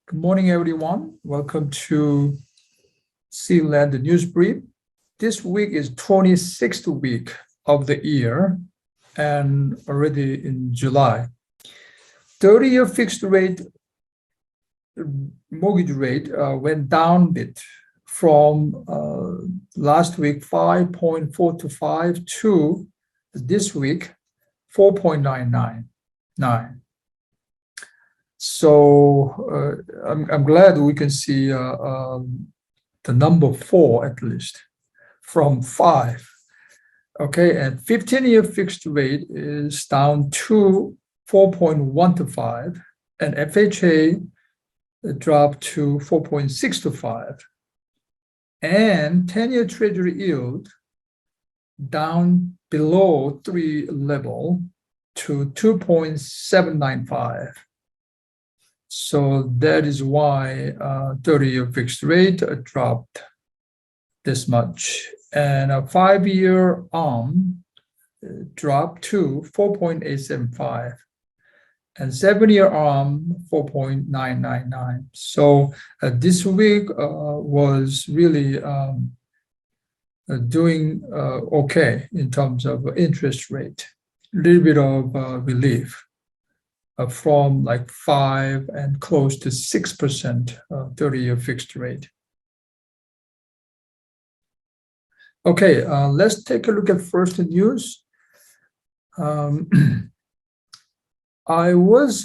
Good morning, everyone. Welcome to Sealand News Brief. This week is 26th week of the year and already in July. 30-year fixed rate mortgage rate went down a bit from last week 5.425 to this week 4.999. So I'm glad we can see the number 4 at least from 5. Okay, and 15-year fixed rate is down to 4.125, and FHA dropped to 4.625, and 10-year Treasury yield down below 3 level to 2.795. So that is why 30-year fixed rate dropped this much. And a 5-year ARM dropped to 4.875. And 7-year ARM 4.999. So this week was really doing okay in terms of interest rate. A little bit of relief. From like 5 and close to 6% 30-year fixed rate. Okay, let's take a look at first news. I was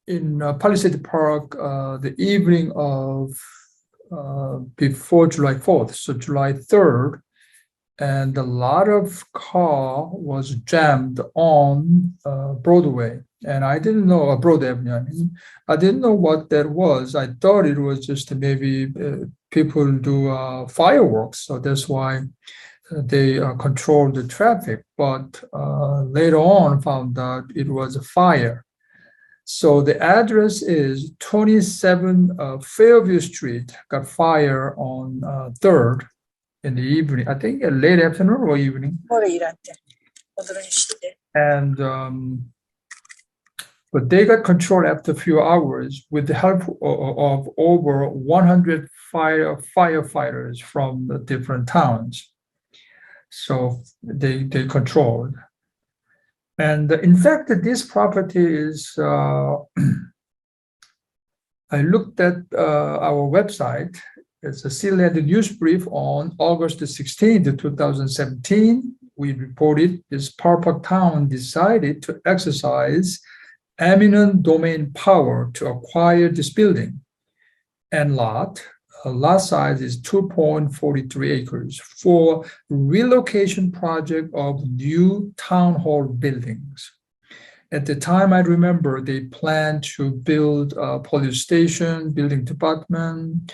in Palisade Park the evening of before July 4th, so July 3rd, and a lot of car was jammed on Broadway, and I didn't know Broad Avenue. I mean, I didn't know what that was. I thought it was just maybe people do fireworks, so that's why they control the traffic. But later on, found out it was a fire. So the address is 27 Fairview Street. Got fire on 3rd. In the evening, I think late afternoon or evening. And but they got control after a few hours with the help of over 100 firefighters from the different towns. So they controlled. And in fact, this property is, I looked at our website. It's a Sealand News Brief on August 16th, 2017. We reported this Park Town decided to exercise eminent domain power to acquire this building and lot. Lot size is 2.43 acres for relocation project of new town hall buildings. At the time, I remember they planned to build a police station, building department,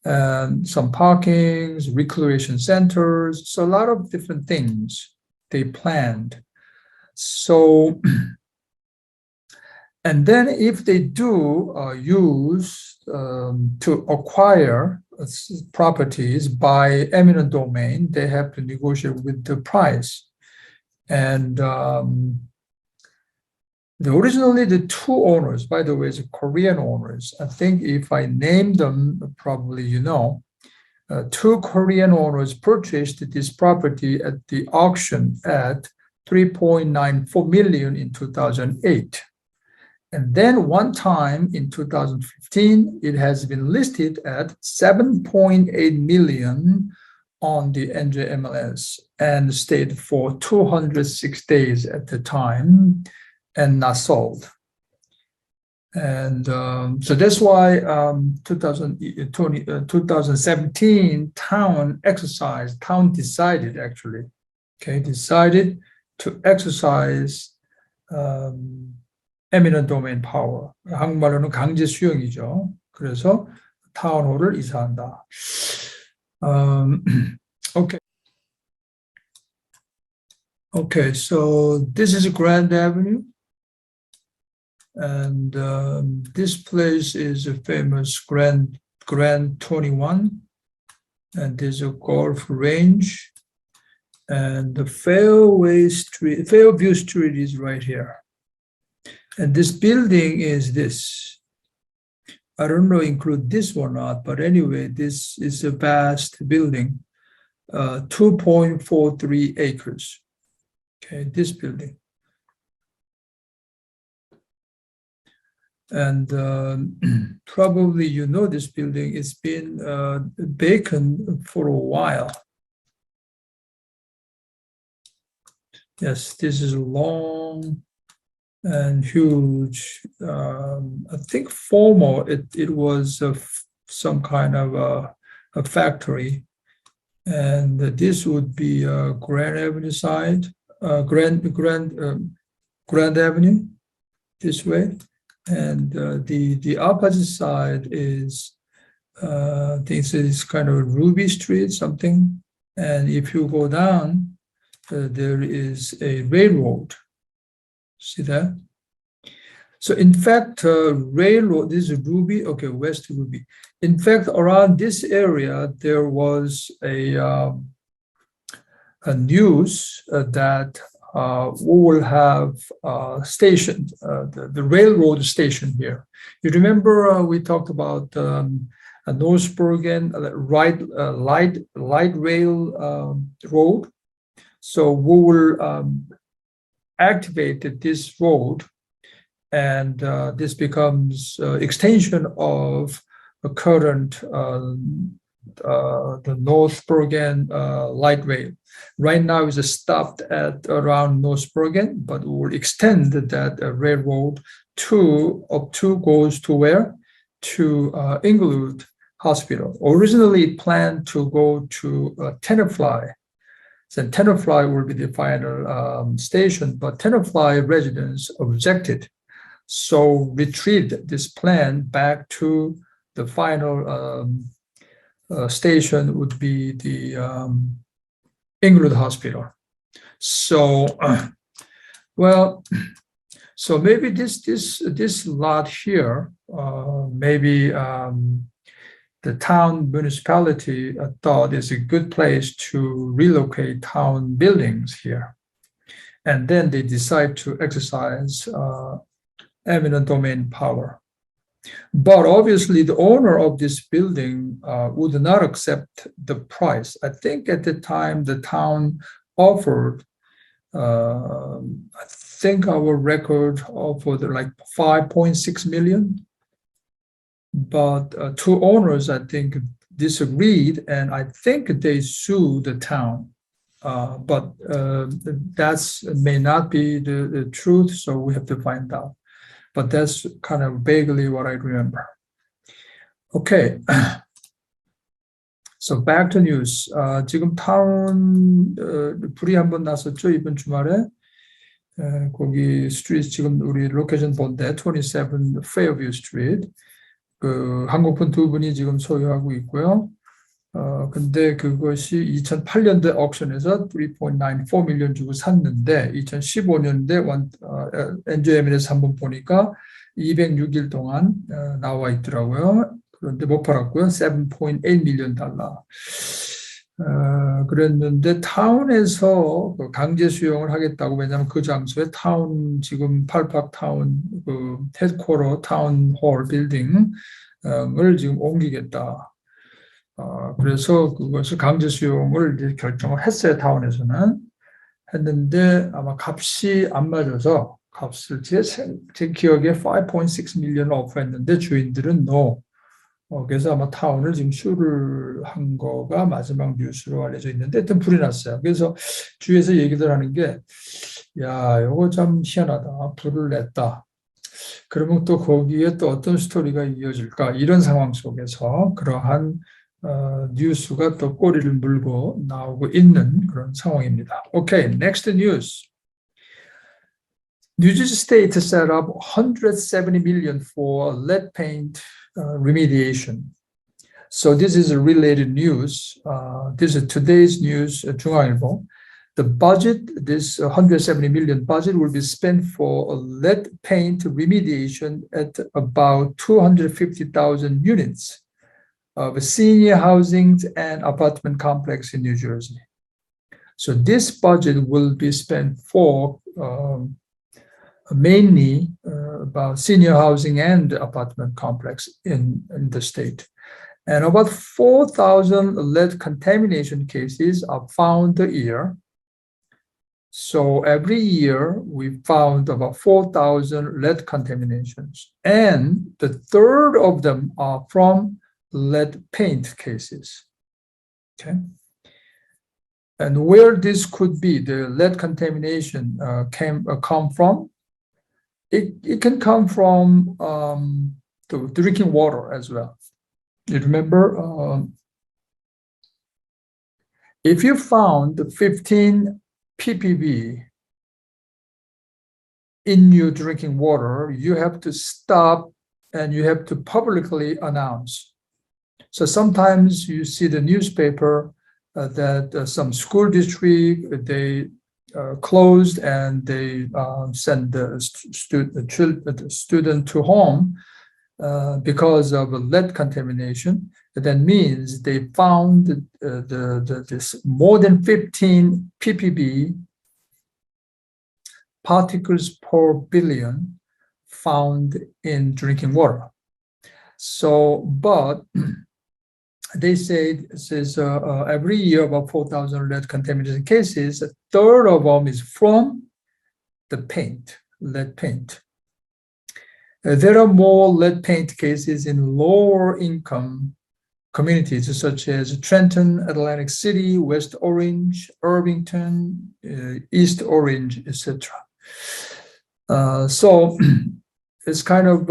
and some parkings, recreation centers, so a lot of different things they planned. So, and then if they do use to acquire properties by eminent domain, they have to negotiate with the price. And originally the two owners, by the way, is Korean owners. I think if I name them, probably you know. Two Korean owners purchased this property at the auction at $3.94 million in 2008. And then one time in 2015, it has been listed at $7.8 million on the NJMLS and stayed for 206 days at the time and not sold. And so that's why 2017 town decided to exercise eminent domain power. 한국말로는 강제 수용이죠. 그래서 타운홀을 이사한다. Okay. Okay, so this is Grand Avenue. And this place is a famous Grand 21. And there's a golf range. And the Fairview Street is right here. And this building is this. I don't know include this or not, but anyway, this is a vast building, 2.43 acres. Okay, this building. And probably you know this building, it's been vacant for a while. Yes, this is long and huge. I think former, it was some kind of a factory. And this would be Grand Avenue side, Grand Avenue, this way. And the opposite side is, I think it's kind of Ruby Street, something. And if you go down, there is a railroad. See that? So in fact, railroad, this is Ruby, okay, West Ruby. In fact, around this area, there was a news that we will have station, the railroad station here. You remember we talked about North Bergen light rail road. So we will activate this road, and this becomes extension of the current the North Bergen light rail. Right now it's stopped at around North Bergen, but we will extend that railroad goes to where? To Inglewood Hospital. Originally it planned to go to Tenafly. So Tenafly will be the final station, but Tenafly residents objected. So retrieved this plan back to the final station would be the Inglewood Hospital. So, well, so maybe this lot here, maybe the town municipality thought is a good place to relocate town buildings here. And then they decide to exercise eminent domain power. But obviously the owner of this building would not accept the price. I think at the time the town offered, I think our record offered like 5.6 million. But two owners, I think, disagreed, and I think they sued the town. But that may not be the truth, so we have to find out. But that's kind of vaguely what I remember. Okay. So back to news. 지금 타운 불이 한번 났었죠, 이번 주말에. 거기 스트리트 지금 우리 로케이션 본데 27 Fairview Street. 그 한국분 두 분이 지금 소유하고 있고요. 근데 그것이 2008년도 옥션에서 3.94 밀리언 주고 샀는데 2015년대 NJM에서 한번 보니까 206일 동안 나와 있더라고요. 그런데 못 팔았고요. 7.8 밀리언 달러. 그랬는데 타운에서 강제 수용을 하겠다고, 왜냐하면 그 장소에 타운 지금 팔팍 타운 그 헤드쿼터 타운홀 빌딩을 지금 옮기겠다. 그래서 그것을 강제 수용을 이제 결정을 했어요. 타운에서는 했는데 아마 값이 안 맞아서 값을 제 기억에 5.6 밀리언 오퍼했는데 주인들은 no. 그래서 아마 타운을 지금 수를 한 거가 마지막 뉴스로 알려져 있는데 하여튼 불이 났어요. 그래서 주위에서 얘기들 하는 게, 야, 이거 참 희한하다. 불을 냈다. 그러면 또 거기에 또 어떤 스토리가 이어질까? 이런 상황 속에서 그러한 뉴스가 또 꼬리를 물고 나오고 있는 그런 상황입니다. Okay, next news. New Jersey State set up 170 million for lead paint remediation. So this is a related news. This is today's news, 중앙일보. The budget, this 170 million budget will be spent for lead paint remediation at about 250,000 units of senior housing and apartment complex in New Jersey. So this budget will be spent for mainly about senior housing and apartment complex in the state. And about 4,000 lead contamination cases are found a year. So every year we found about 4,000 lead contaminations, and the third of them are from lead paint cases. Okay. And where this could be, the lead contamination come from? It can come from the drinking water as well. You remember, if you found 15 ppb in your drinking water, you have to stop and you have to publicly announce. So sometimes you see the newspaper that some school district, they closed and they send the student to home because of lead contamination. That means they found this more than 15 ppb particles per billion found in drinking water. So, but they say this is every year about 4,000 lead contamination cases. A third of them is from the paint, lead paint. There are more lead paint cases in lower income communities such as Trenton, Atlantic City, West Orange, Irvington, East Orange, etc. So it's kind of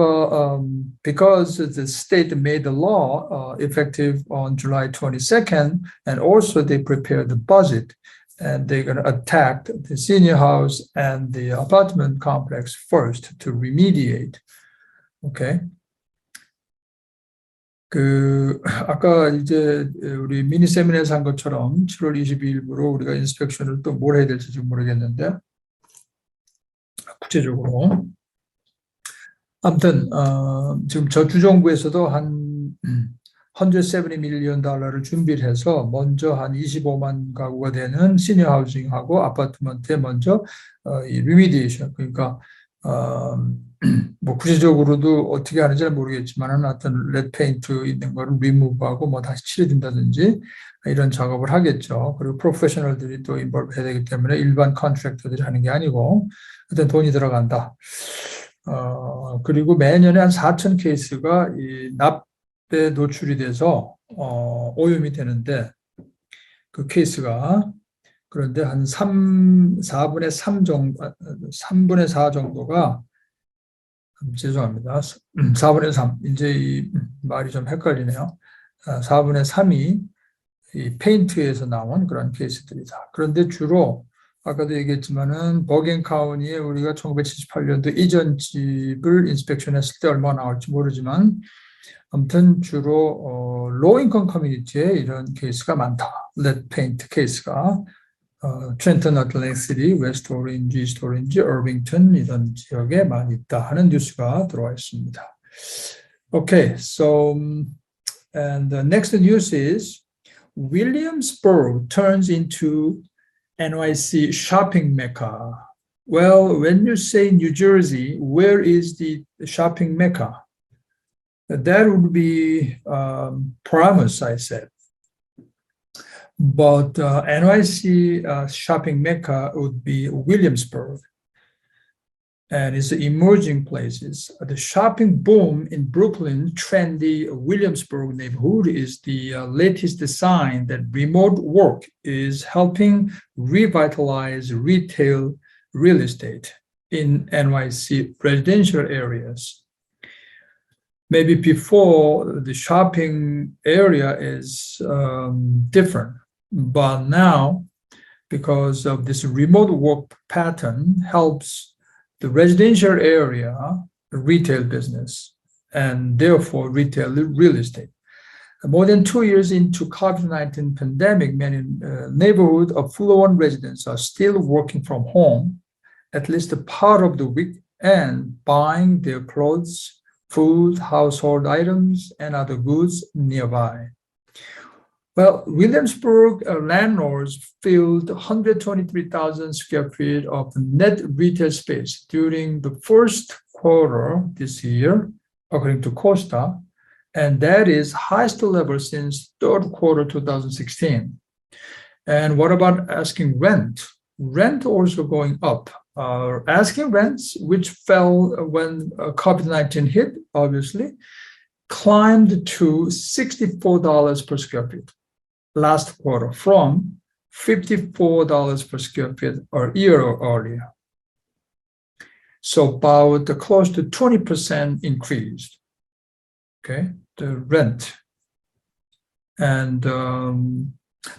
because the state made the law effective on July 22nd, and also they prepared the budget, and they're going to attack the senior house and the apartment complex first to remediate. Okay. 아까 이제 우리 미니 세미나에서 한 것처럼 7월 22일부로 우리가 인스펙션을 또 뭘 해야 될지 좀 모르겠는데, 구체적으로. 아무튼, 지금 저주정부에서도 한 $170 million 준비를 해서 먼저 한 25만 가구가 되는 시니어 하우징하고 아파트먼트에 먼저 이 리미디에이션, 그러니까 뭐 구체적으로도 어떻게 하는지는 모르겠지만 어떤 레드 페인트 있는 거를 리무브하고 뭐 다시 칠해준다든지 이런 작업을 하겠죠. 그리고 프로페셔널들이 또 인볼브 해야 되기 때문에 일반 컨트랙터들이 하는 게 아니고 어떤 돈이 들어간다. 그리고 매년에 한 4,000 케이스가 이 납에 노출이 돼서 오염이 되는데, 그 케이스가, 그런데 한 4분의 3 정도, 3분의 4 정도가, 죄송합니다. 4분의 3, 이제 이 말이 좀 헷갈리네요. 4분의 3이 이 페인트에서 나온 그런 케이스들이다. 그런데 주로 아까도 얘기했지만은 버겐 카운티에 우리가 1978년도 이전 집을 인스펙션 했을 때 얼마나 나올지 모르지만, 아무튼 주로 로우 인컴 커뮤니티에 이런 케이스가 많다. 레드 페인트 케이스가 트렌턴, 애틀랜틱 시티, 웨스트 오렌지, 이스트 오렌지, 어빙턴 이런 지역에 많이 있다 하는 뉴스가 들어와 있습니다. Okay, so and the next news is 윌리엄스버그 turns into NYC shopping mecca. Well, when you say New Jersey, where is the shopping mecca? That would be Paramus, I said. But NYC shopping mecca would be Williamsburg. And it's emerging places. The shopping boom in Brooklyn, trendy Williamsburg neighborhood is the latest sign that remote work is helping revitalize retail real estate in NYC residential areas. Maybe before, the shopping area is different, but now, because of this remote work pattern, helps the residential area, retail business, and therefore retail real estate. More than 2 years into COVID-19 pandemic, many neighborhood affluent residents are still working from home, at least a part of the week, and buying their clothes, food, household items, and other goods nearby. Well, Williamsburg landlords filled 123,000 square feet of net retail space during the first quarter this year, according to Costa, and that is highest level since third quarter 2016. And what about asking rent? Rent also going up. Asking rents, which fell when COVID-19 hit, obviously, climbed to $64 per square feet last quarter from $54 per square feet a year earlier. So about close to 20% increased, okay, the rent. And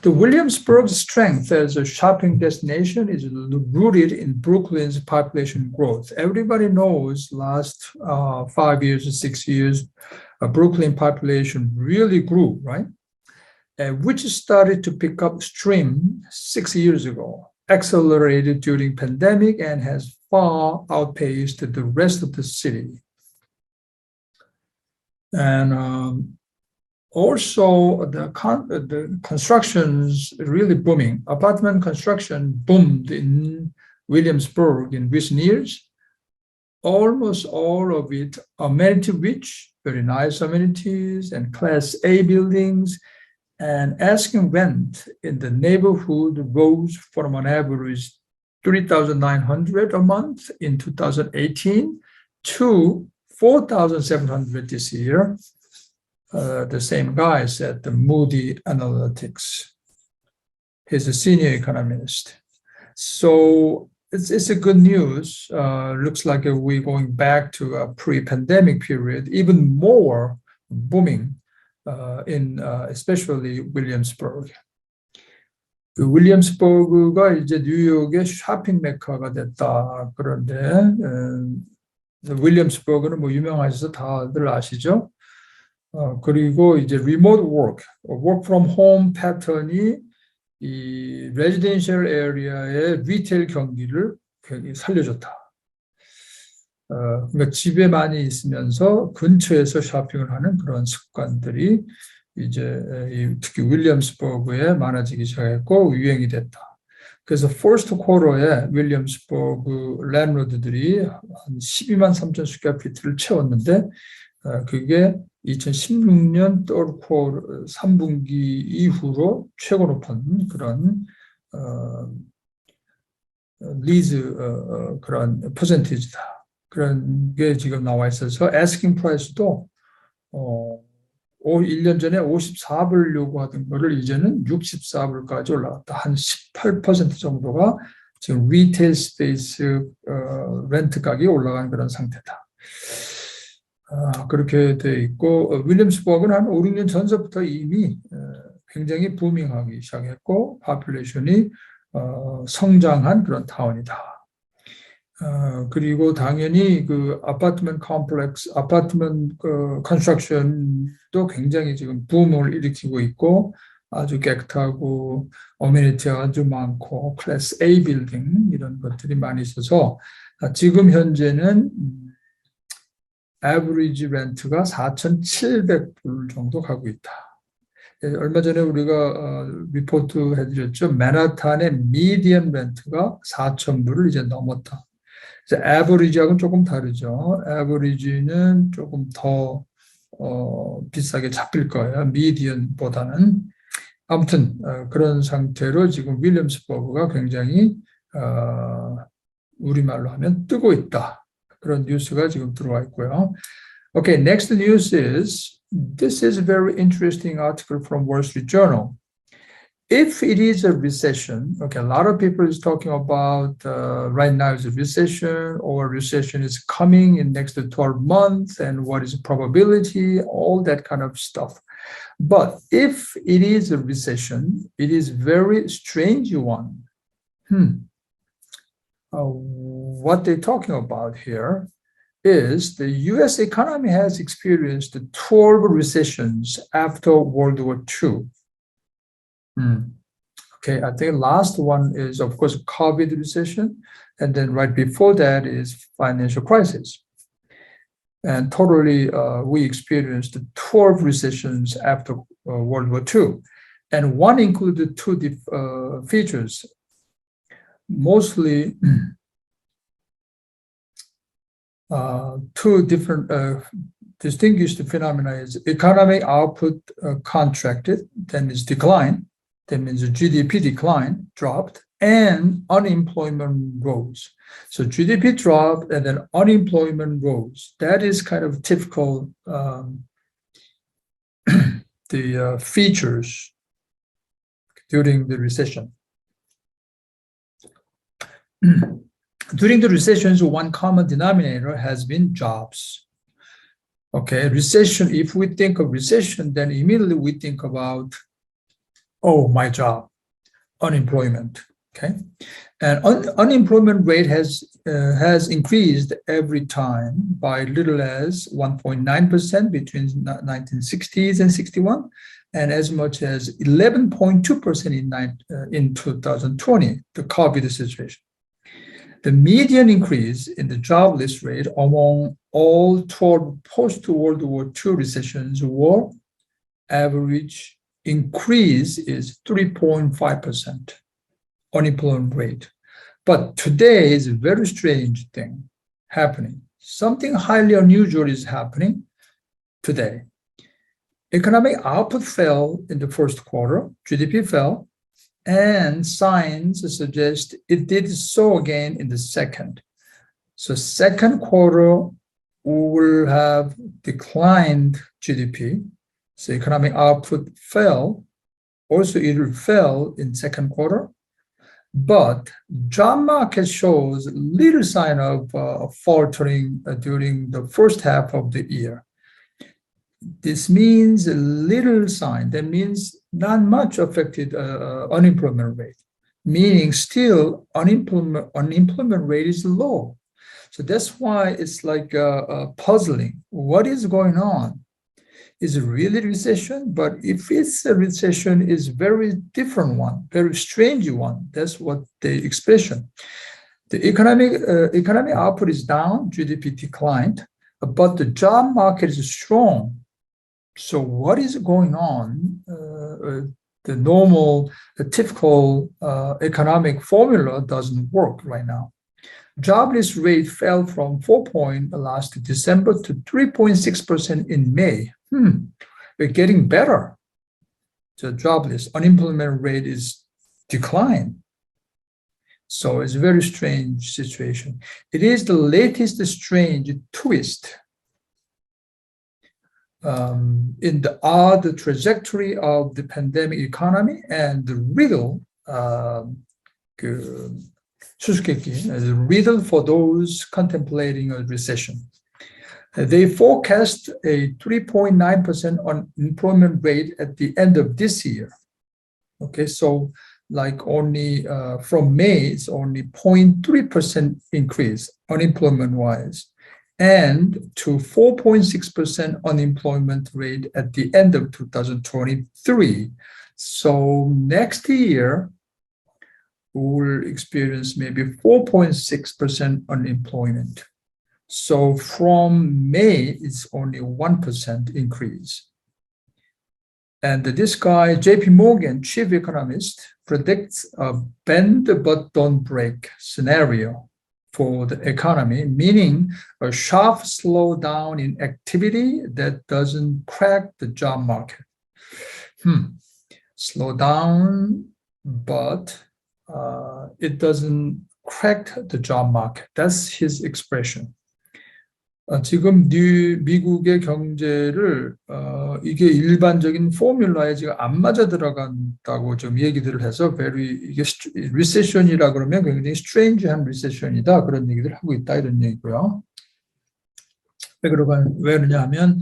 the Williamsburg's strength as a shopping destination is rooted in Brooklyn's population growth. Everybody knows last 5 years or 6 years, Brooklyn population really grew, right? Which started to pick up stream 6 years ago, accelerated during pandemic and has far outpaced the rest of the city. And also, the construction's really booming. Apartment construction boomed in Williamsburg in recent years. Almost all of it amenity-rich, very nice amenities and Class A buildings. And asking rent in the neighborhood rose from an average $3,900 a month in 2018 to $4,700 this year. The same guy said the Moody Analytics. He's a senior economist. So it's a good news. Looks like we're going back to a pre-pandemic period, even more booming in especially Williamsburg. 윌리엄스버그가 이제 뉴욕의 쇼핑 메카가 됐다. 그런데 윌리엄스버그는 뭐 유명하셔서 다들 아시죠? 그리고 이제 remote work from home 패턴이 이 residential area의 리테일 경기를 굉장히 살려줬다. 그러니까 집에 많이 있으면서 근처에서 쇼핑을 하는 그런 습관들이 이제 특히 윌리엄스버그에 많아지기 시작했고 유행이 됐다. 그래서 first quarter에 윌리엄스버그 랜로드들이 한 12만 3천 스퀘어피트를 채웠는데 그게 2016년 third quarter 3분기 이후로 최고 높은 그런 리즈 그런 퍼센티지다. 그런 게 지금 나와 있어서 asking price도 1년 전에 54불 요구하던 거를 이제는 64불까지 올라갔다. 한 18% 정도가 지금 리테일 스페이스 렌트 가격이 올라간 그런 상태다. 그렇게 돼 있고 윌리엄스버그는 한 5, 6년 전서부터 이미 굉장히 부밍하기 시작했고 파퓰레이션이 성장한 그런 타운이다. 그리고 당연히 그 아파트먼트 컴플렉스, 아파트먼트 컨스트럭션도 굉장히 지금 붐을 일으키고 있고 아주 깨끗하고 어메니티가 아주 많고 클래스 A 빌딩 이런 것들이 많이 있어서 지금 현재는 average 렌트가 4,700불 정도 가고 있다. 얼마 전에 우리가 리포트 해드렸죠. 맨하탄의 미디언 렌트가 4,000불을 이제 넘었다. average하고는 조금 다르죠. average는 조금 더 비싸게 잡힐 거예요. 미디언보다는. 아무튼 그런 상태로 지금 윌리엄스버그가 굉장히 우리말로 하면 뜨고 있다. 그런 뉴스가 지금 들어와 있고요. Okay, next news is, this is a very interesting article from Wall Street Journal. If it is a recession, okay, a lot of people is talking about right now is a recession or recession is coming in next 12 months and what is the probability, all that kind of stuff. But if it is a recession, it is very strange one. What they're talking about here is the US economy has experienced 12 recessions after World War II. Okay, I think last one is, of course, COVID recession, and then right before that is financial crisis. And totally, we experienced 12 recessions after World War II. And one included two features. Mostly, two different distinguished phenomena is economic output contracted, that means decline, that means the GDP decline, dropped, and unemployment rose. So GDP dropped and then unemployment rose. That is kind of typical the features during the recession. During the recessions, one common denominator has been jobs. Okay, recession, if we think of recession, then immediately we think about, oh, my job, unemployment, okay? And unemployment rate has increased every time by little as 1.9% between 1960s and 61, and as much as 11.2% in 2020, the COVID situation. The median increase in the jobless rate among all 12 post-World War II recessions were average increase is 3.5% unemployment rate. But today is a very strange thing happening. Something highly unusual is happening today. Economic output fell in the first quarter, GDP fell, and signs suggest it did so again in the second. So second quarter, we will have declined GDP. So economic output fell. Also, it fell in second quarter. But job market shows little sign of faltering during the first half of the year. This means little sign. That means not much affected unemployment rate, meaning still unemployment rate is low. So that's why it's like puzzling. What is going on? Is it really recession? But if it's a recession, it's very different one, very strange one. That's what the expression. The economic output is down, GDP declined, but the job market is strong. So what is going on? The normal, the typical economic formula doesn't work right now. Jobless rate fell from 4 last December to 3.6% in May. We're getting better. The jobless unemployment rate is declined. So it's a very strange situation. It is the latest strange twist in the odd trajectory of the pandemic economy and the riddle, the riddle for those contemplating a recession. They forecast a 3.9% unemployment rate at the end of this year. Okay, so like only from May, it's only 0.3% increase unemployment-wise, and to 4.6% unemployment rate at the end of 2023. So next year, we will experience maybe 4.6% unemployment. So from May, it's only 1% increase. And this guy, JP Morgan, chief economist, predicts a bend but don't break scenario for the economy, meaning a sharp slowdown in activity that doesn't crack the job market. Slow down, but it doesn't crack the job market. That's his expression. 지금 미국의 경제를 이게 일반적인 포뮬라에 지금 안 맞아 들어간다고 좀 얘기들을 해서 이게 리세션이라 그러면 굉장히 스트레인지한 리세션이다 그런 얘기를 하고 있다 이런 얘기고요. 왜 그러냐 하면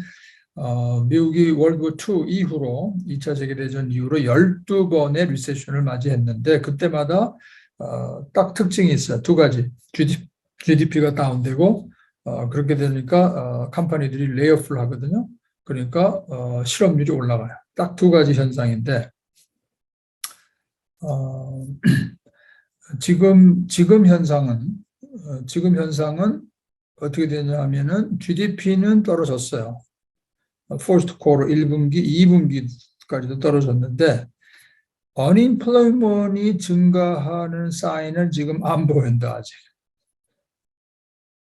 미국이 월드워 II 이후로 2차 세계대전 이후로 12번의 리세션을 맞이했는데 그때마다 딱 특징이 있어요. 두 가지. GDP가 다운되고 그렇게 되니까 컴퍼니들이 레이오프를 하거든요. 그러니까 실업률이 올라가요. 딱 두 가지 현상인데 지금 현상은 어떻게 되냐 하면은 GDP는 떨어졌어요. First quarter 1분기, 2분기까지도 떨어졌는데 unemployment이 증가하는 사인은 지금 안 보인다 아직.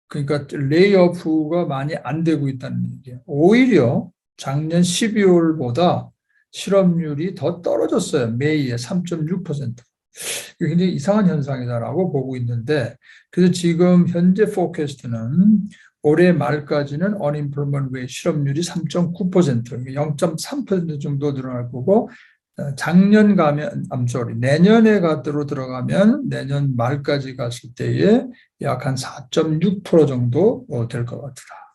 그러니까 레이오프가 많이 안 되고 있다는 얘기예요. 오히려 작년 12월보다 실업률이 더 떨어졌어요. 매일에 3.6%. 이게 굉장히 이상한 현상이다라고 보고 있는데, 그래서 지금 현재 포캐스트는 올해 말까지는 unemployment rate 실업률이 3.9%, 0.3% 정도 늘어날 거고, 작년 가면, 내년에 들어가면 내년 말까지 갔을 때에 약 한 4.6% 정도 될 것 같더라.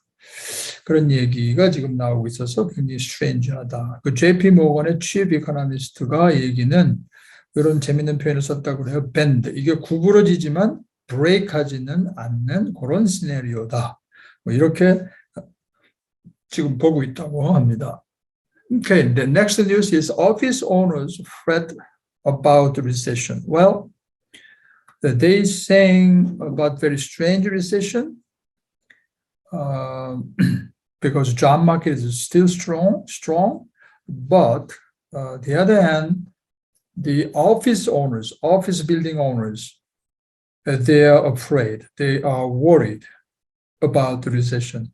그런 얘기가 지금 나오고 있어서 굉장히 스트레인지하다. 그 JP 모건의 chief economist가 얘기는 이런 재밌는 표현을 썼다고 해요. bend. 이게 구부러지지만 브레이크하지는 않는 그런 시나리오다. 뭐 이렇게 지금 보고 있다고 합니다. Okay, the next news is office owners fret about the recession. Well, they saying about very strange recession because job market is still strong, but the other hand, the office owners, office building owners, they are afraid, they are worried about the recession.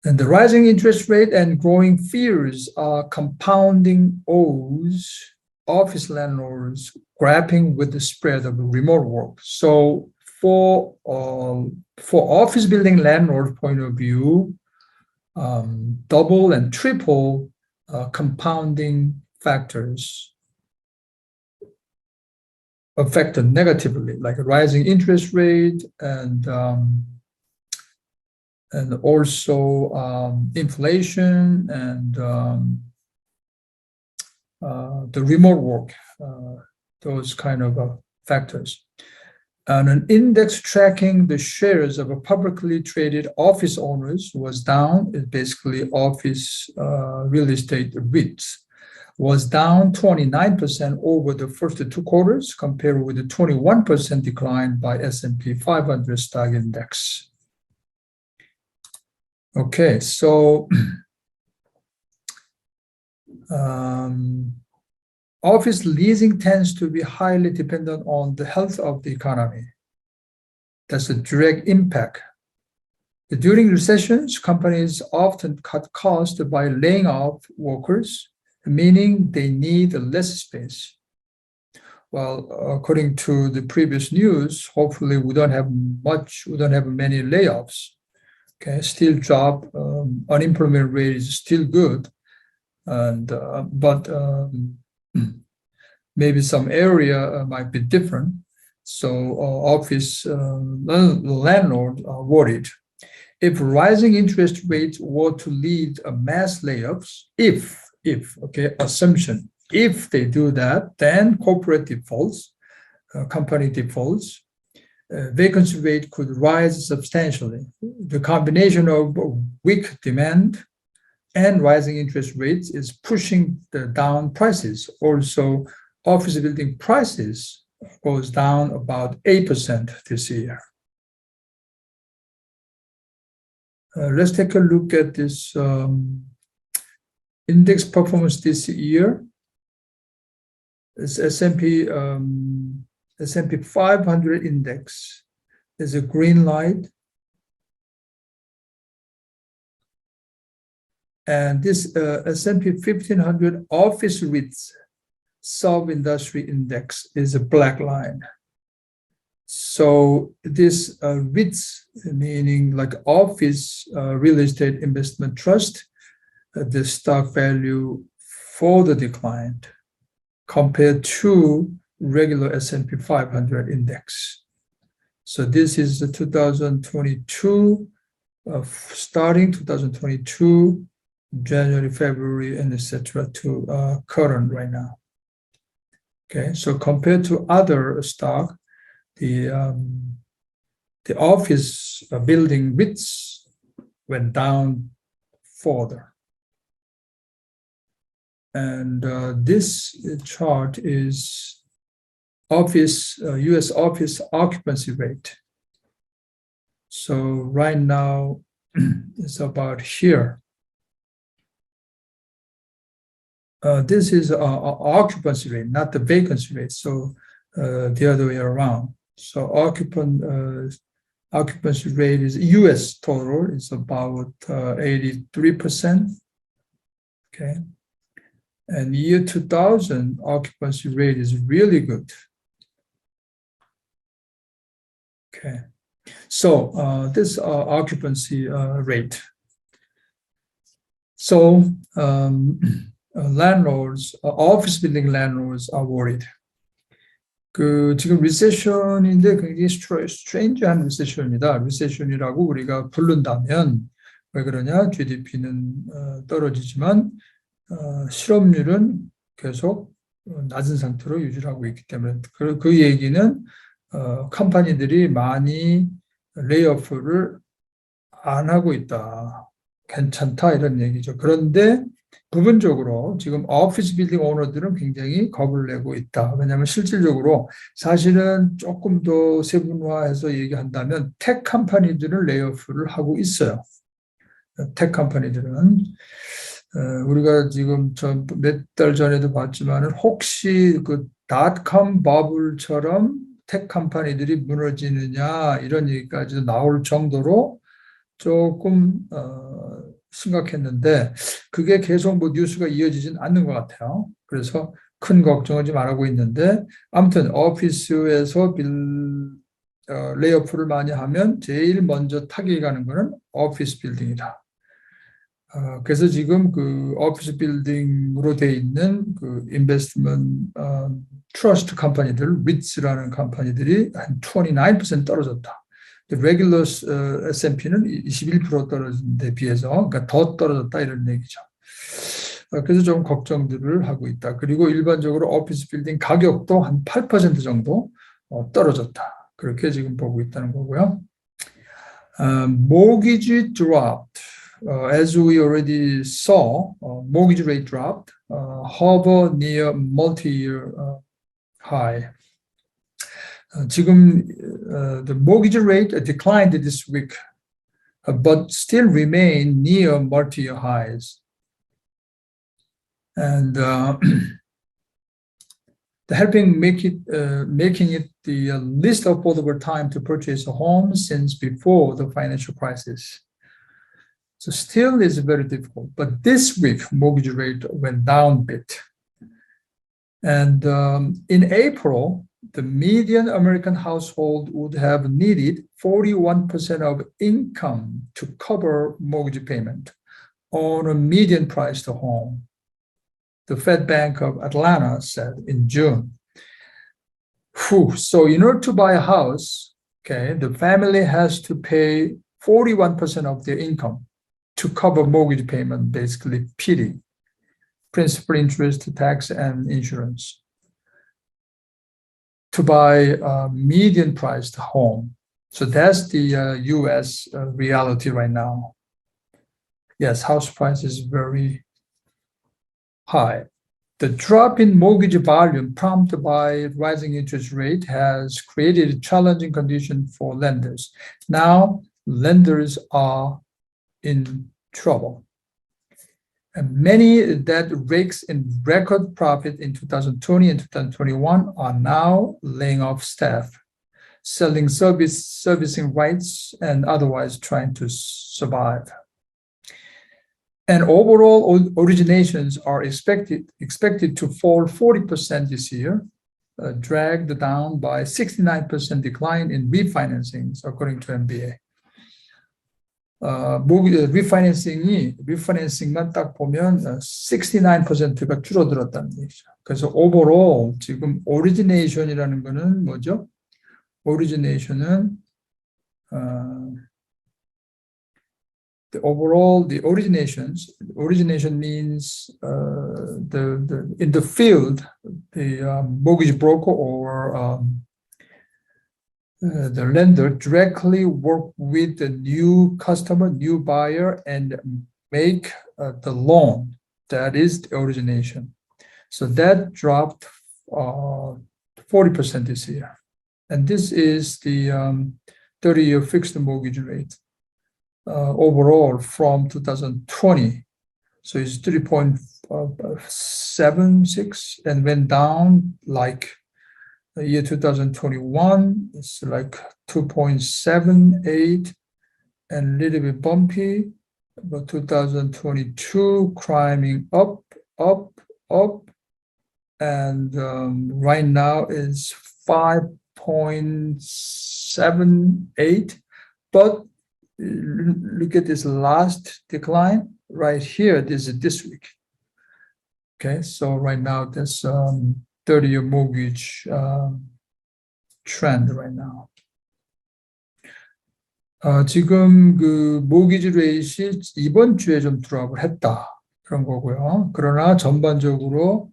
And the rising interest rate and growing fears are compounding woes office landlords grappling with the spread of remote work. So for office building landlord point of view, double and triple compounding factors affected negatively, like a rising interest rate and also inflation and the remote work, those kind of factors. And an index tracking the shares of a publicly traded office owners was down, basically office real estate REITs, was down 29% over the first two quarters compared with the 21% decline by S&P 500 stock index. Okay, so office leasing tends to be highly dependent on the health of the economy. That's a direct impact. During recessions, companies often cut costs by laying off workers, meaning they need less space. Well, according to the previous news, hopefully we don't have many layoffs. Okay, still unemployment rate is still good, and but maybe some area might be different. So office landlord are worried. If rising interest rates were to lead to mass layoffs, assumption, if they do that, then corporate defaults, company defaults, vacancy rate could rise substantially. The combination of weak demand and rising interest rates is pushing down prices. Also, office building prices goes down about 8% this year. Let's take a look at this index performance this year. It's S&P 500 index. There's a green light. And this S&P 1500 office REITs sub-industry index is a black line. So this REITs, meaning like office real estate investment trust, the stock value further declined compared to regular S&P 500 index. So this is the 2022, starting 2022, January, February, and etc. to current right now. Okay, so compared to other stock, the office building REITs went down further. And this chart is U.S. office occupancy rate. So right now it's about here. This is occupancy rate, not the vacancy rate. So the other way around. So occupancy rate is US total is about 83%. Okay. And year 2000 occupancy rate is really good. Okay. So this occupancy rate. So landlords, office building landlords are worried. 지금 리세션인데 굉장히 스트레인지한 리세션이다. 리세션이라고 우리가 부른다면 왜 그러냐? GDP는 떨어지지만 실업률은 계속 낮은 상태로 유지하고 있기 때문에 그 얘기는 컴퍼니들이 많이 레이오프를 안 하고 있다. 괜찮다 이런 얘기죠. 그런데 부분적으로 지금 오피스 빌딩 오너들은 굉장히 겁을 내고 있다. 왜냐하면 실질적으로 사실은 조금 더 세분화해서 얘기한다면 텍 컴퍼니들은 레이오프를 하고 있어요. 텍 컴퍼니들은 우리가 지금 몇 달 전에도 봤지만은 혹시 그 닷컴 버블처럼 텍 컴퍼니들이 무너지느냐 이런 얘기까지도 나올 정도로 조금 심각했는데 그게 계속 뭐 뉴스가 이어지진 않는 것 같아요. 그래서 큰 걱정을 좀 안 하고 있는데 아무튼 오피스에서 레이오프를 많이 하면 제일 먼저 타격이 가는 거는 오피스 빌딩이다. 그래서 지금 그 오피스 빌딩으로 돼 있는 그 인베스트먼트 트러스트 컴퍼니들, 리츠라는 컴퍼니들이 한 29% 떨어졌다. 레귤러 S&P는 21% 떨어진 데 비해서 그러니까 더 떨어졌다 이런 얘기죠. 그래서 좀 걱정들을 하고 있다. 그리고 일반적으로 오피스 빌딩 가격도 한 8% 정도 떨어졌다. 그렇게 지금 보고 있다는 거고요. Mortgage dropped. As we already saw, mortgage rate dropped, hover near multi-year high. 지금 the mortgage rate declined this week, but still remain near multi-year highs. And making it the least affordable time to purchase a home since before the financial crisis. So still is very difficult. But this week, mortgage rate went down a bit. And in April, the median American household would have needed 41% of income to cover mortgage payment on a median priced home. The Fed Bank of Atlanta said in June. So in order to buy a house, okay, the family has to pay 41% of their income to cover mortgage payment, basically PD, principal, interest, tax, and insurance, to buy a median-priced home. So that's the U.S. reality right now. Yes, house price is very high. The drop in mortgage volume prompted by rising interest rate has created a challenging condition for lenders. Now, lenders are in trouble. And many that rakes in record profit in 2020 and 2021 are now laying off staff, selling servicing rights, and otherwise trying to survive. And overall originations are expected to fall 40% this year, dragged down by 69% decline in refinancings, according to MBA. 리파이낸싱만 딱 보면 69%가 줄어들었다는 얘기죠. 그래서 overall 지금 origination이라는 거는 뭐죠? origination은 the origination means in the field, the mortgage broker or the lender directly work with the new customer, new buyer, and make the loan. That is the origination. So that dropped 40% this year. And this is the 30-year fixed mortgage rate overall from 2020. So it's 3.76 and went down like The year 2021 is like 2.78 and a little bit bumpy, but 2022 climbing up, and right now is 5.78. But look at this last decline right here. This is this week. Okay, so right now there's 30-year mortgage trend right now. 지금 그 모기지 레이트이 이번 주에 좀 드랍을 했다 그런 거고요. 그러나 전반적으로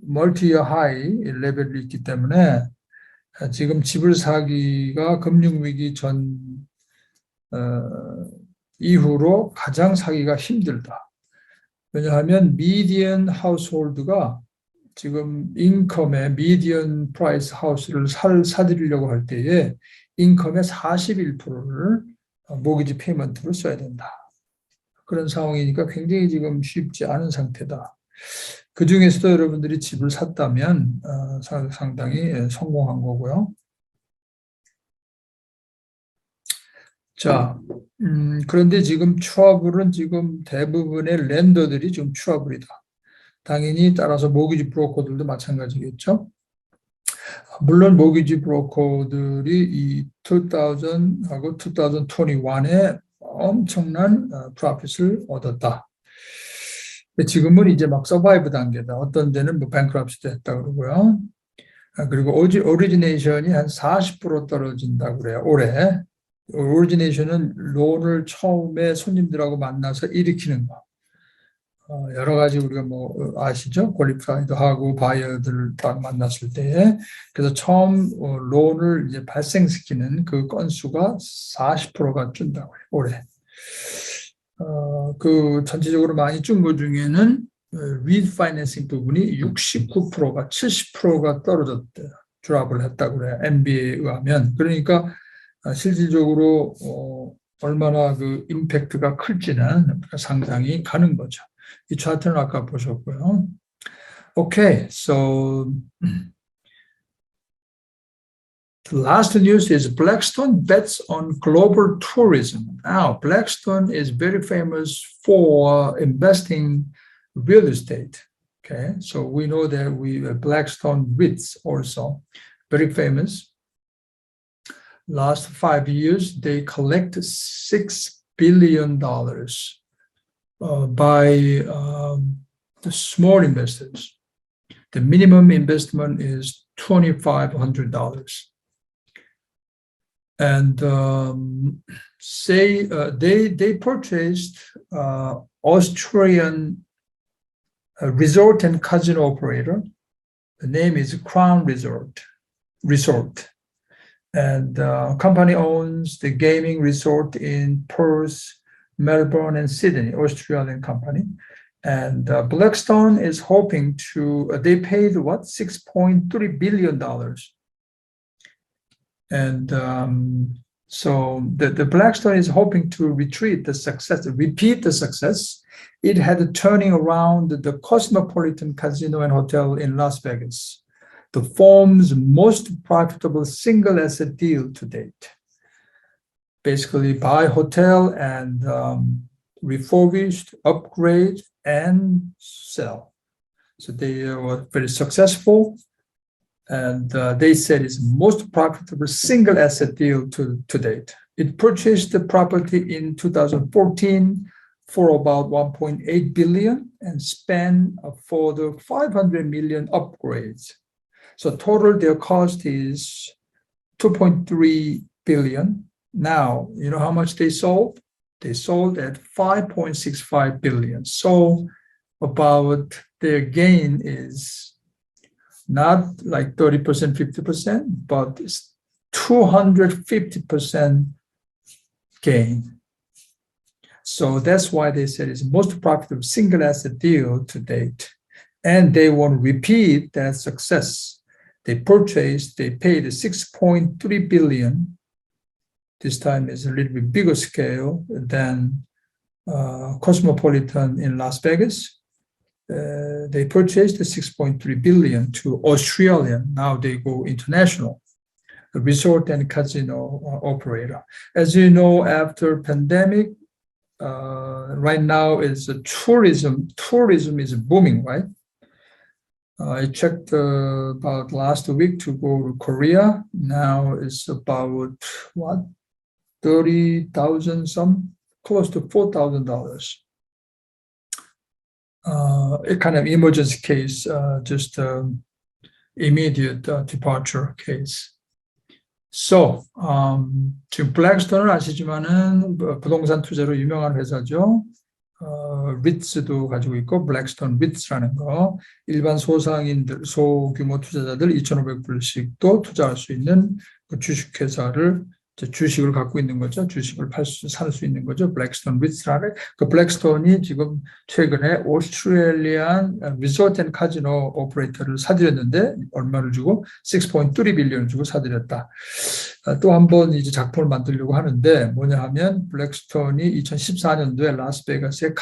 멀티이어 하이 레벨이 있기 때문에 지금 집을 사기가 금융위기 전 이후로 가장 사기가 힘들다. 왜냐하면 미디언 하우스홀드가 지금 인컴의 미디언 프라이스 하우스를 사들이려고 할 때에 인컴의 41%를 모기지 페이먼트로 써야 된다. 그런 상황이니까 굉장히 지금 쉽지 않은 상태다. 그 중에서도 여러분들이 집을 샀다면 상당히 성공한 거고요. 자, 그런데 지금 트러블은 지금 대부분의 랜더들이 지금 트러블이다. 당연히 따라서 모기지 브로커들도 마찬가지겠죠. 물론 모기지 브로커들이 이 2000하고 2021에 엄청난 프로핏을 얻었다. 지금은 이제 막 서바이브 단계다. 어떤 데는 뭐 뱅크럽시도 했다 그러고요. 그리고 오리지네이션이 한 40% 떨어진다고 그래요. 올해. 오리지네이션은 론을 처음에 손님들하고 만나서 일으키는 거. 여러 가지 우리가 뭐 아시죠? 퀄리파이도 하고 바이어들을 딱 만났을 때 그래서 처음 론을 이제 발생시키는 그 건수가 40%가 준다고 해요. 올해. 그 전체적으로 많이 준 것 중에는 리파이낸싱 부분이 69%가 70%가 떨어졌대요. 드랍을 했다고 그래요. MBA에 의하면. 그러니까 실질적으로 얼마나 그 임팩트가 클지는 상상이 가는 거죠. 이 차트는 아까 보셨고요. Okay, so the last news is Blackstone bets on global tourism. Now, Blackstone is very famous for investing real estate. Okay, so we know that Blackstone REITs also very famous. Last 5 years, they collect $6 billion by the small investors. The minimum investment is $2,500. And they purchased Austrian resort and casino operator. The name is Crown Resort. And company owns the gaming resort in Perth, Melbourne, and Sydney, Australian company. And Blackstone is hoping to, they paid what, $6.3 billion. And so the Blackstone is hoping to repeat the success. It had turning around the Cosmopolitan Casino and Hotel in Las Vegas, the firm's most profitable single asset deal to date. Basically buy hotel and refurbished, upgrade, and sell. So they were very successful. And they said it's most profitable single asset deal to date. It purchased the property in 2014 for about $1.8 billion and spent a further $500 million upgrades. So total their cost is $2.3 billion. Now, you know how much they sold? They sold at $5.65 billion. So about their gain is not like 30%, 50%, but it's 250% gain. So that's why they said it's the most profitable single asset deal to date. And they want to repeat that success. They paid $6.3 billion. This time is a little bit bigger scale than Cosmopolitan in Las Vegas. they purchased 6.3 billion to Australian. Now they go international. A resort and casino operator. As you know, after pandemic, right now is tourism. Tourism is booming, right? I checked about last week to go to Korea. Now it's about what, 30,000 some, close to $4,000. A kind of emergency case, just immediate departure case. So, 지금 블랙스톤을 아시지만은 부동산 투자로 유명한 회사죠. 리츠도 가지고 있고 블랙스톤 리츠라는 거, 일반 소상인들, 소규모 투자자들 2,500불씩도 투자할 수 있는 그 주식회사를, 주식을 갖고 있는 거죠. 주식을 살 수 있는 거죠. 블랙스톤 리츠라는. 그 블랙스톤이 지금 최근에 오스트레일리안 리조트 앤 카지노 오퍼레이터를 사들였는데 얼마를 주고 6.3 빌리언을 주고 사들였다. 또 한 번 이제 작품을 만들려고 하는데 뭐냐 하면 블랙스톤이 2014년도에 라스베가스의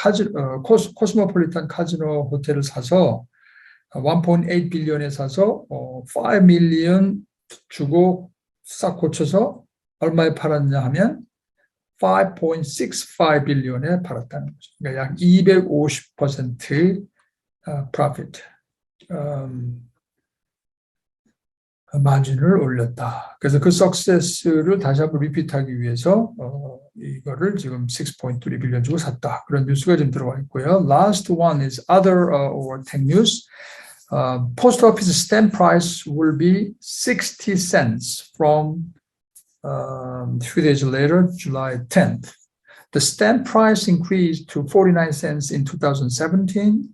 코스모폴리탄 카지노 호텔을 사서 1.8 빌리언에 사서 5 밀리언 주고 싹 고쳐서 얼마에 팔았냐 하면 5.65 빌리언에 팔았다는 거죠. 그러니까 약 250% profit, 마진을 올렸다. 그래서 그 석세스를 다시 한번 리피트하기 위해서 이거를 지금 6.3 빌리언 주고 샀다. 그런 뉴스가 좀 들어와 있고요. Last one is other or tech news. Post office stamp price will be 60 cents from a few days later, July 10th. The stamp price increased to 49 cents in 2017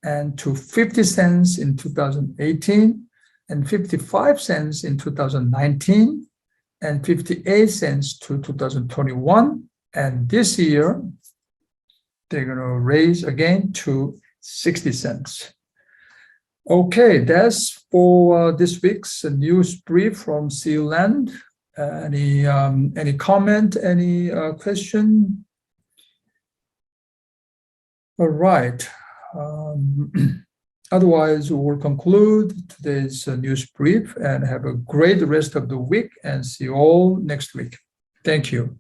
and to 50 cents in 2018 and 55 cents in 2019 and 58 cents to 2021. And this year, they're going to raise again to 60 cents. Okay, that's for this week's news brief from Sealand. Any comment, any question? All right. Otherwise, we'll conclude today's news brief and have a great rest of the week and see you all next week. Thank you.